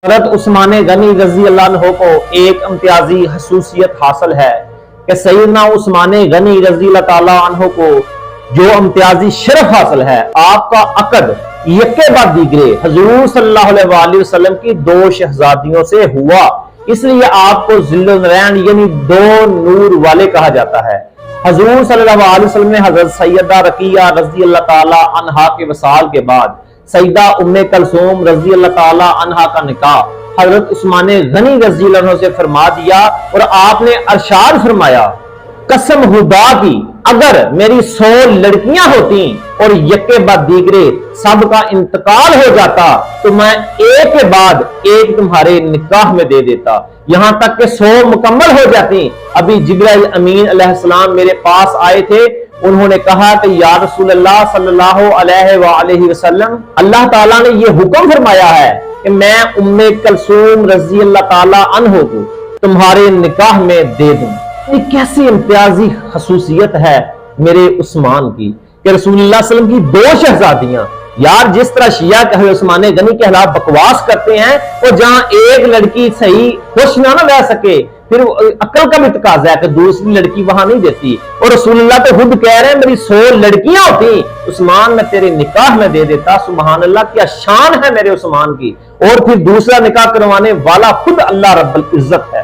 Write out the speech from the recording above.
حضرت عثمان غنی رضی اللہ عنہ کو ایک امتیازی خصوصیت حاصل ہے کہ سیدنا عثمان غنی رضی اللہ تعالیٰ عنہ کو جو امتیازی شرف حاصل ہے، آپ کا عقد یکے بعد دیگرے حضور صلی اللہ علیہ وآلہ وسلم کی دو شہزادیوں سے ہوا، اس لیے آپ کو ذل النورین یعنی دو نور والے کہا جاتا ہے۔ حضور صلی اللہ علیہ وسلم نے حضرت سیدہ رقیہ رضی اللہ تعالیٰ عنہا کے وصال کے بعد سیدہ ام کلثوم رضی اللہ تعالیٰ عنہا کا نکاح حضرت عثمان غنی رضی اللہ عنہ سے فرما دیا، اور آپ نے ارشاد فرمایا، قسم خدا کی اگر میری 100 لڑکیاں ہوتی اور یکے بعد دیگرے سب کا انتقال ہو جاتا تو میں ایک کے بعد ایک تمہارے نکاح میں دے دیتا، یہاں تک کہ 100 مکمل ہو جاتی۔ ابھی جبرائیل امین علیہ السلام میرے پاس آئے تھے، انہوں نے کہا کہ یا رسول اللہ صلی اللہ علیہ وآلہ وسلم، اللہ تعالیٰ نے یہ حکم فرمایا ہے کہ میں ام کلثوم رضی اللہ تعالیٰ عنہ کو تمہارے نکاح میں دے دوں۔ یہ کیسی امتیازی خصوصیت ہے میرے عثمان کی کہ رسول اللہ صلی اللہ علیہ وسلم کی 2 شہزادیاں۔ یار جس طرح شیعہ کہ عثمان غنی کے خلاف بکواس کرتے ہیں، اور جہاں ایک لڑکی صحیح خوش نہ رہ سکے، پھر عقل کا بھی تقاضا ہے کہ دوسری لڑکی وہاں نہیں دیتی، اور رسول اللہ تو خود کہہ رہے ہیں میری 100 لڑکیاں ہوتی عثمان میں تیرے نکاح میں دے دیتا۔ سبحان اللہ، کیا شان ہے میرے عثمان کی، اور پھر دوسرا نکاح کروانے والا خود اللہ رب العزت ہے۔